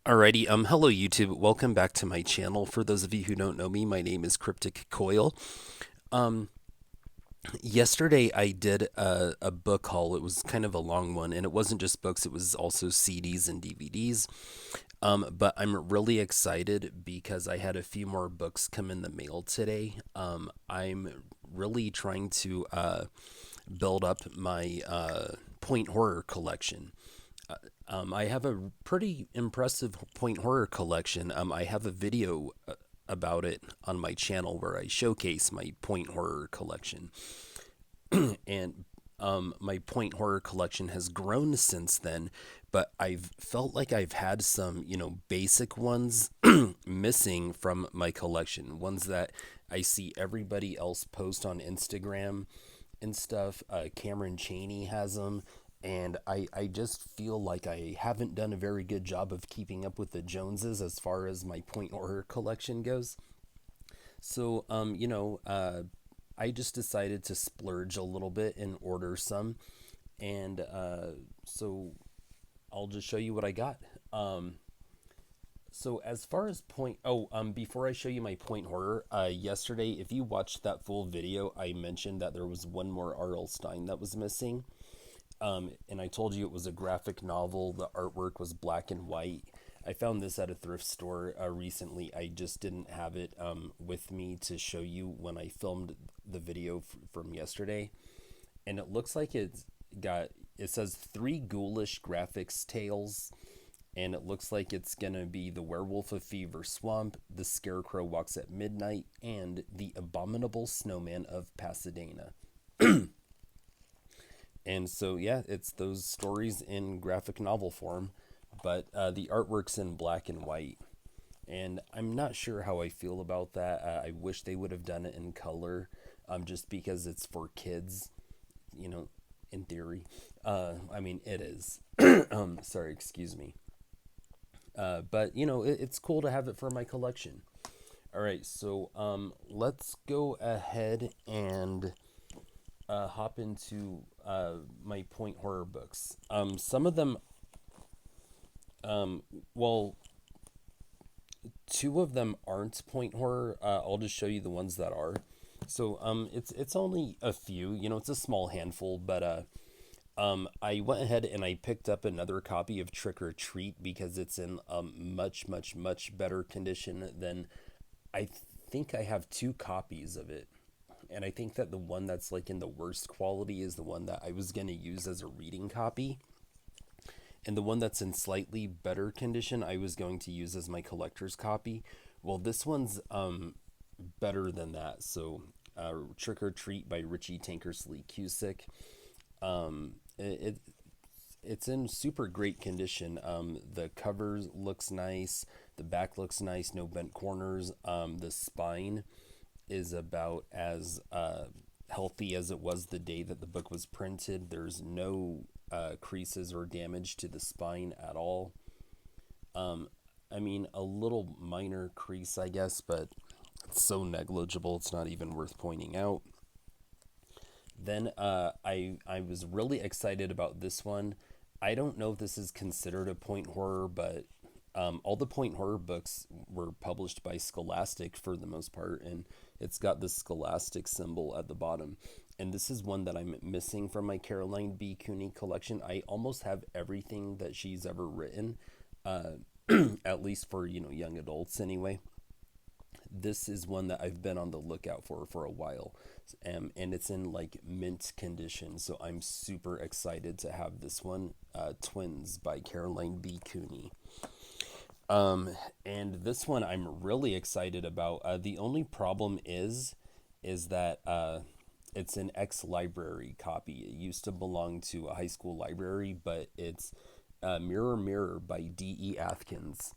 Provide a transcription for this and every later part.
Alrighty, hello YouTube. Welcome back to my channel. For those of you who don't know me, my name is Cryptic Coil. Um, Yesterday I did a book haul. It was kind of a long one, and it wasn't just books, it was also CDs and DVDs. But I'm really excited because I had a few more books come in the mail today. I'm really trying to build up my point horror collection. I have a pretty impressive point horror collection. I have a video about it on my channel where I showcase my point horror collection. And my point horror collection has grown since then, but I've felt like I've had some, basic ones missing from my collection. Ones that I see everybody else post on Instagram and stuff. Cameron Chaney has them. And I just feel like I haven't done a very good job of keeping up with the Joneses as far as my point horror collection goes. So, I just decided to splurge a little bit and order some. And so I'll just show you what I got. So as far as before I show you my point horror, yesterday, if you watched that full video, I mentioned that there was one more R.L. Stine that was missing. And I told you it was a graphic novel. The artwork was black and white. I found this at a thrift store recently. I just didn't have it with me to show you when I filmed the video from yesterday. And it looks like it says Three Ghoulish Graphics Tales. And it looks like it's going to be The Werewolf of Fever Swamp, The Scarecrow Walks at Midnight, and The Abominable Snowman of Pasadena. And so, yeah, it's those stories in graphic novel form, but the artwork's in black and white. And I'm not sure how I feel about that. I wish they would have done it in color, just because it's for kids, you know, in theory. I mean, it is. Sorry, excuse me. But, it's cool to have it for my collection. All right, so let's go ahead and hop into my point horror books. Some of them, um, well, two of them aren't point horror. I'll just show you the ones that are. So it's only a few. It's a small handful, but I went ahead and I picked up another copy of Trick or Treat because it's in much, much, much better condition than I think I have two copies of it. And I think that the one that's like in the worst quality is the one that I was going to use as a reading copy. And the one that's in slightly better condition, I was going to use as my collector's copy. Well, this one's better than that. So, Trick or Treat by Richie Tankersley Cusick. It's in super great condition. The cover looks nice. The back looks nice. No bent corners. The spine is about as healthy as it was the day that the book was printed. There's no creases or damage to the spine at all. I mean, a little minor crease, I guess, but it's so negligible it's not even worth pointing out. Then I was really excited about this one. I don't know if this is considered a point horror, but all the point horror books were published by Scholastic for the most part, and it's got the Scholastic symbol at the bottom. And this is one that I'm missing from my Caroline B. Cooney collection. I almost have everything that she's ever written, at least for young adults anyway. This is one that I've been on the lookout for a while, and it's in like mint condition. So I'm super excited to have this one, Twins by Caroline B. Cooney. And this one I'm really excited about. The only problem is that it's an ex-library copy. It used to belong to a high school library, but it's Mirror Mirror by D.E. Atkins.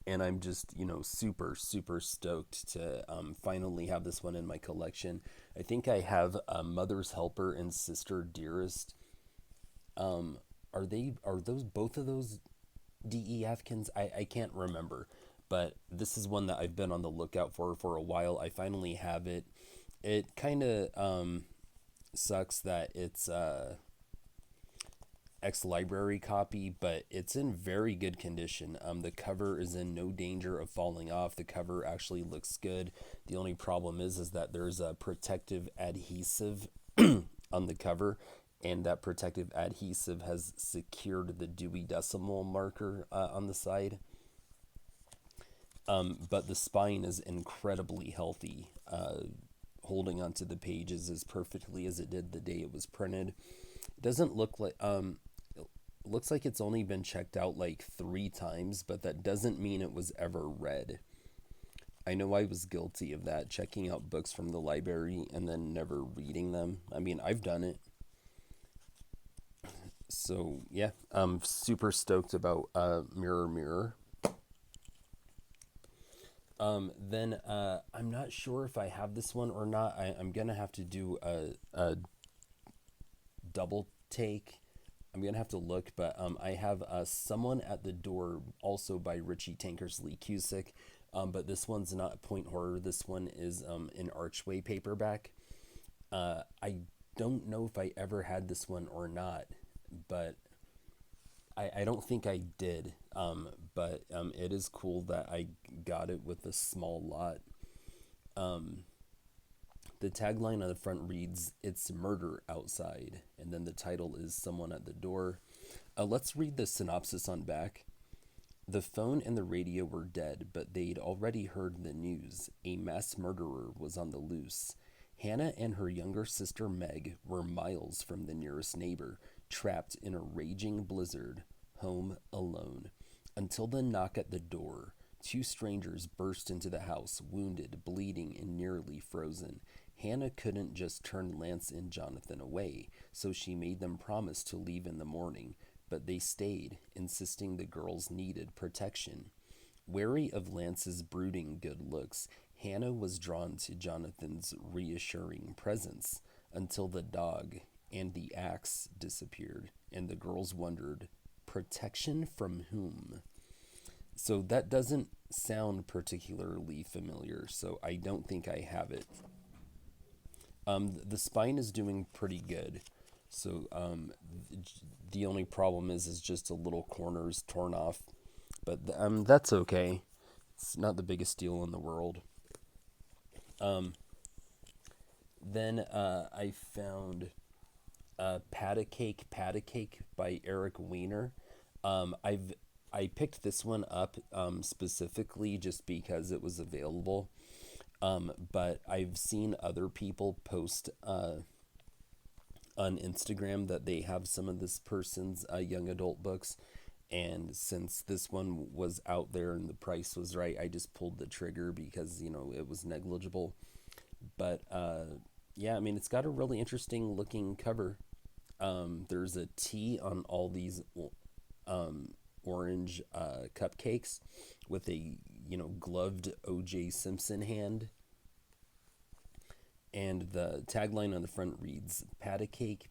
And I'm just, super, super stoked to finally have this one in my collection. I think I have Mother's Helper and Sister Dearest. Are those both of those D.E. Atkins? I can't remember, but this is one that I've been on the lookout for a while. I finally have it. It kind of sucks that it's ex-library copy, but it's in very good condition. The cover is in no danger of falling off. The cover actually looks good. The only problem is that there's a protective adhesive on the cover, and that protective adhesive has secured the Dewey Decimal marker on the side. But the spine is incredibly healthy, holding onto the pages as perfectly as it did the day it was printed. It doesn't look like it looks like it's only been checked out like 3 times, but that doesn't mean it was ever read. I know I was guilty of that, checking out books from the library and then never reading them. I mean, I've done it. So yeah, I'm super stoked about Mirror Mirror. Then I'm not sure if I have this one or not. I'm gonna have to do a double take. I'm gonna have to look, but I have Someone at the Door, also by Richie Tankersley Cusick. But this one's not point horror. This one is an Archway paperback. I don't know if I ever had this one or not, but I don't think I did. But it is cool that I got it with a small lot. Um, the tagline on the front reads, "It's murder outside," and then the title is "Someone at the Door." Let's read the synopsis on back. The phone and the radio were dead, but they'd already heard the news. A mass murderer was on the loose. Hannah and her younger sister Meg were miles from the nearest neighbor, trapped in a raging blizzard, home alone. Until the knock at the door, two strangers burst into the house, wounded, bleeding, and nearly frozen. Hannah couldn't just turn Lance and Jonathan away, so she made them promise to leave in the morning, but they stayed, insisting the girls needed protection. Wary of Lance's brooding good looks, Hannah was drawn to Jonathan's reassuring presence until the dog and the axe disappeared, and the girls wondered, protection from whom? So that doesn't sound particularly familiar, so I don't think I have it. The spine is doing pretty good. So the only problem is just a little corners torn off, but that's okay. It's not the biggest deal in the world. Um, then I found Pat a Cake by Eric Weiner. I picked this one up specifically just because it was available. But I've seen other people post on Instagram that they have some of this person's young adult books. And since this one was out there and the price was right, I just pulled the trigger because, it was negligible. But yeah, I mean, it's got a really interesting looking cover. There's a T on all these um, orange cupcakes with a, gloved O.J. Simpson hand. And the tagline on the front reads, pat a cake,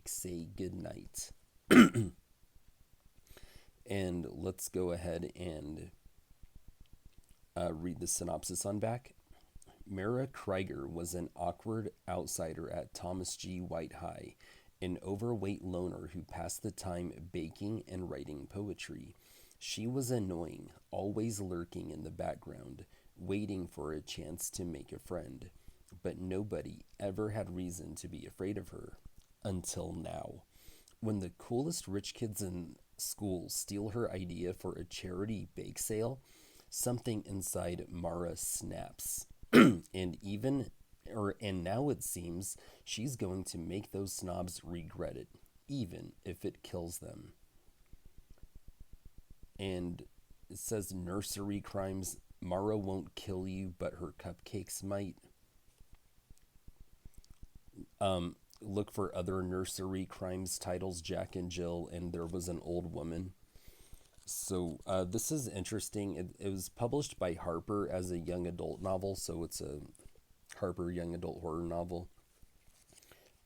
say goodnight." And let's go ahead and read the synopsis on back. Mara Krieger was an awkward outsider at Thomas G. White High, an overweight loner who passed the time baking and writing poetry. She was annoying, always lurking in the background, waiting for a chance to make a friend. But nobody ever had reason to be afraid of her. Until now. When the coolest rich kids in school steal her idea for a charity bake sale, something inside Mara snaps. And now it seems she's going to make those snobs regret it, even if it kills them. And it says nursery crimes. Mara won't kill you, but her cupcakes might. Look for other nursery crimes titles, Jack and Jill, and There Was an Old Woman. So this is interesting. It was published by Harper as a young adult novel, so it's a Harper young adult horror novel.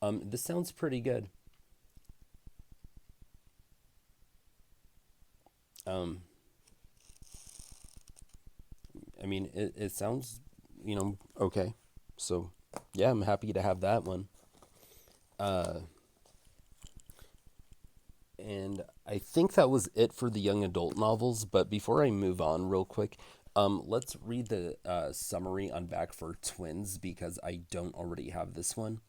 This sounds pretty good. Um, I mean, it sounds, okay. So yeah, I'm happy to have that one. Uh, And I think that was it for the young adult novels. But before I move on, real quick, let's read the summary on back for Twins because I don't already have this one.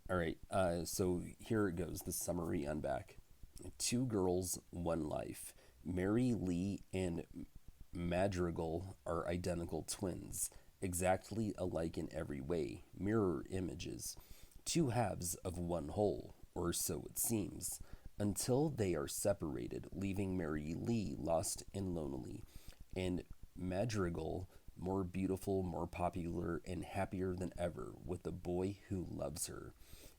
All right, so here it goes the summary on back. Two girls, one life. Mary Lee and Madrigal are identical twins, exactly alike in every way, mirror images, two halves of one whole, or so it seems, until they are separated, leaving Mary Lee lost and lonely, and Madrigal more beautiful, more popular, and happier than ever with a boy who loves her.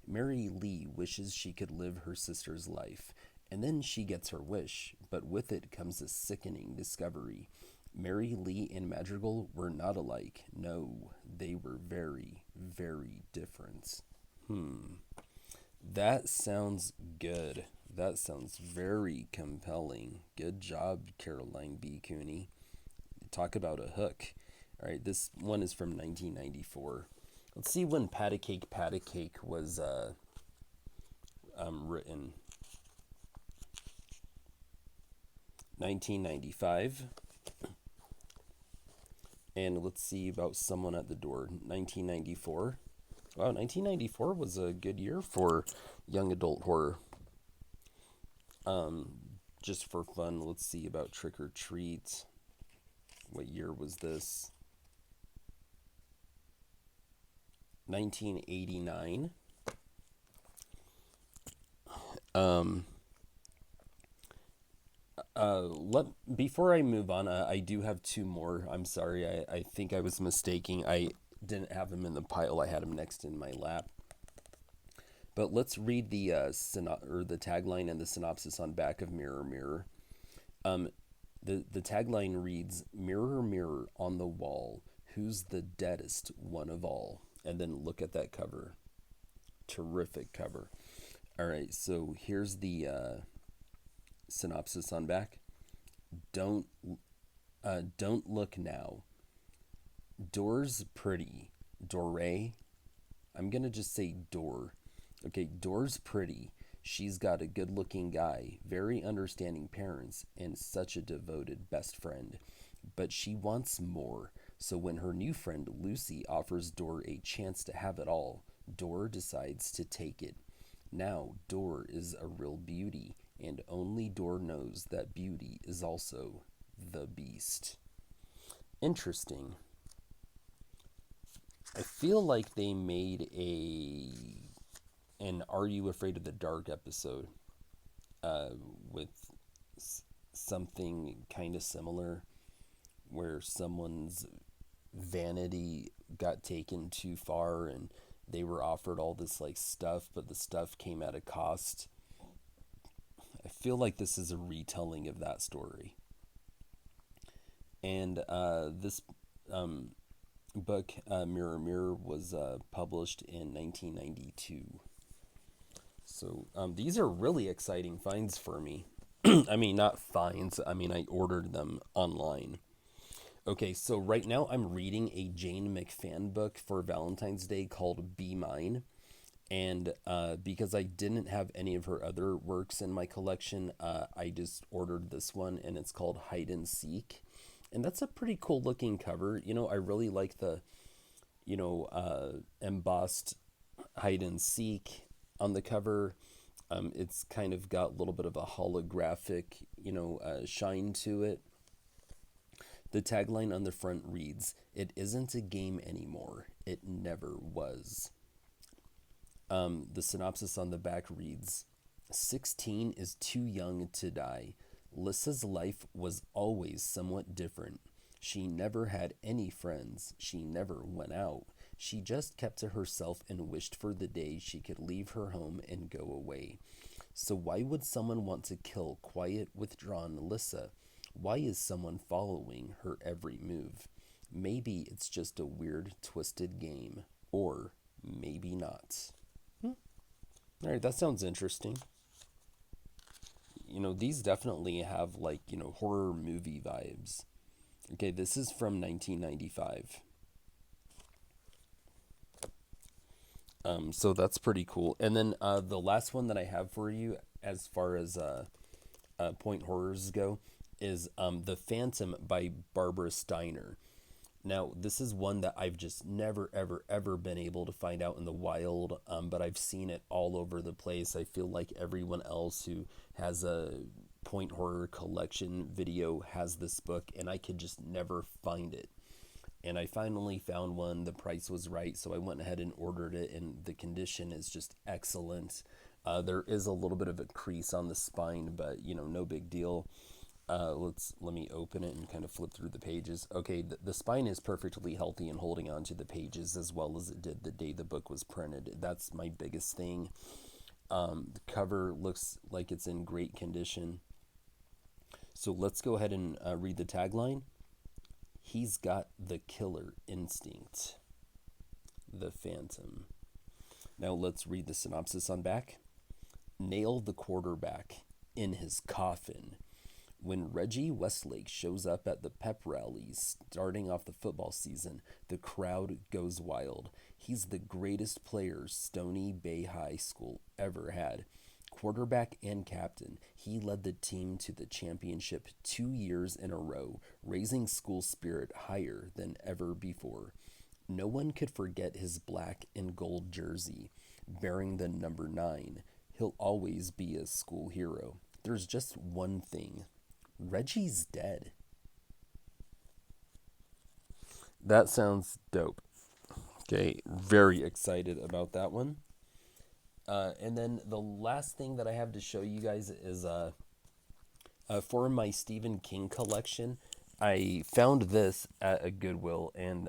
Mary Lee wishes she could live her sister's life, and then she gets her wish, but with it comes a sickening discovery. Mary Lee and Madrigal were not alike. No, they were very, very different. That sounds good. That sounds very compelling. Good job, Caroline B. Cooney. Talk about a hook. All right, this one is from 1994. Let's see when Pat a Cake was written. 1995. And let's see about Someone at the Door. 1994. Wow, 1994 was a good year for young adult horror. Just for fun, let's see about Trick or Treat. What year was this? 1989. Let Before I move on, I do have two more. I'm sorry, I think I was mistaking. I didn't have them in the pile. I had them next in my lap. But let's read the the tagline and the synopsis on back of Mirror Mirror. Um, the tagline reads, "Mirror Mirror on the wall, who's the deadest one of all?" And then look at that cover. Terrific cover. All right, so here's the synopsis on back. Don't don't look now. Door's pretty. Dore. I'm gonna just say Door. Okay, Door's pretty. She's got a good looking guy, very understanding parents, and such a devoted best friend. But she wants more. So when her new friend Lucy offers Door a chance to have it all, Door decides to take it. Now, Door is a real beauty, and only Door knows that beauty is also the beast. Interesting. I feel like they made an Are You Afraid of the Dark episode uh, with something kind of similar where someone's vanity got taken too far and they were offered all this like stuff, but the stuff came at a cost. I feel like this is a retelling of that story. And this um, book, Mirror Mirror, was published in 1992. So these are really exciting finds for me. I mean, not finds, I mean, I ordered them online. Okay, so right now I'm reading a Jane McFan book for Valentine's Day called Be Mine. And because I didn't have any of her other works in my collection, I just ordered this one, and it's called Hide and Seek. And that's a pretty cool looking cover. You know, I really like the, embossed Hide and Seek on the cover. It's kind of got a little bit of a holographic, shine to it. The tagline on the front reads, "It isn't a game anymore. It never was." The synopsis on the back reads, 16 is too young to die. Lissa's life was always somewhat different. She never had any friends. She never went out. She just kept to herself and wished for the day she could leave her home and go away. So why would someone want to kill quiet, withdrawn Lissa? Why is someone following her every move? Maybe it's just a weird, twisted game. Or maybe not. All right, that sounds interesting. These definitely have like, horror movie vibes. Okay, this is from 1995. So that's pretty cool. And then the last one that I have for you as far as point horrors go is The Phantom by Barbara Steiner. Now, this is one that I've just never, ever, ever been able to find out in the wild, but I've seen it all over the place. I feel like everyone else who has a point horror collection video has this book, and I could just never find it. And I finally found one. The price was right, so I went ahead and ordered it, and the condition is just excellent. There is a little bit of a crease on the spine, but no big deal. Let me open it and kind of flip through the pages. Okay, the spine is perfectly healthy and holding on to the pages as well as it did the day the book was printed. That's my biggest thing. The cover looks like it's in great condition. So let's go ahead and read the tagline. He's got the killer instinct. The Phantom. Now let's read the synopsis on back. Nail the quarterback in his coffin. When Reggie Westlake shows up at the pep rallies starting off the football season, the crowd goes wild. He's the greatest player Stony Bay High School ever had. Quarterback and captain, he led the team to the championship 2 years in a row, raising school spirit higher than ever before. No one could forget his black and gold jersey, bearing the number 9. He'll always be a school hero. There's just one thing. Reggie's dead. That sounds dope. Okay, very excited about that one. And then the last thing that I have to show you guys is for my Stephen King collection, I found this at a Goodwill, and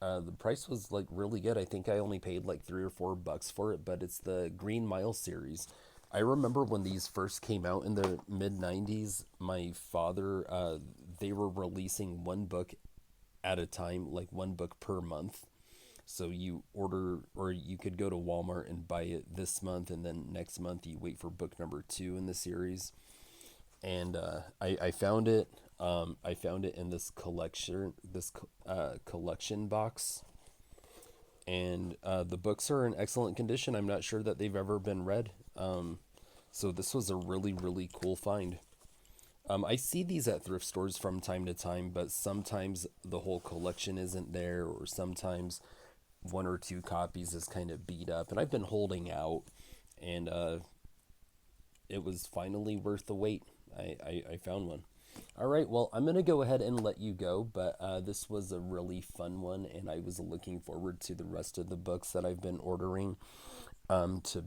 the price was like really good. I think I only paid like $3 or $4 for it, but it's the Green Mile series. I remember when these first came out in the mid 90s, my father, they were releasing one book at a time, like one book per month. So you order, or you could go to Walmart and buy it this month, and then next month you wait for book number 2 in the series. And I found it. I found it in this collection box, and the books are in excellent condition. I'm not sure that they've ever been read. So this was a really, really cool find. I see these at thrift stores from time to time, but sometimes the whole collection isn't there, or sometimes one or two copies is kind of beat up. And I've been holding out, and it was finally worth the wait. I found one. All right, well, I'm going to go ahead and let you go, but this was a really fun one, and I was looking forward to the rest of the books that I've been ordering to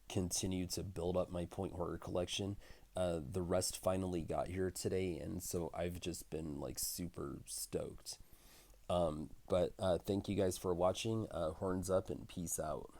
continue to build up my point horror collection. The rest finally got here today, and so I've just been like super stoked. But thank you guys for watching. Horns up and peace out.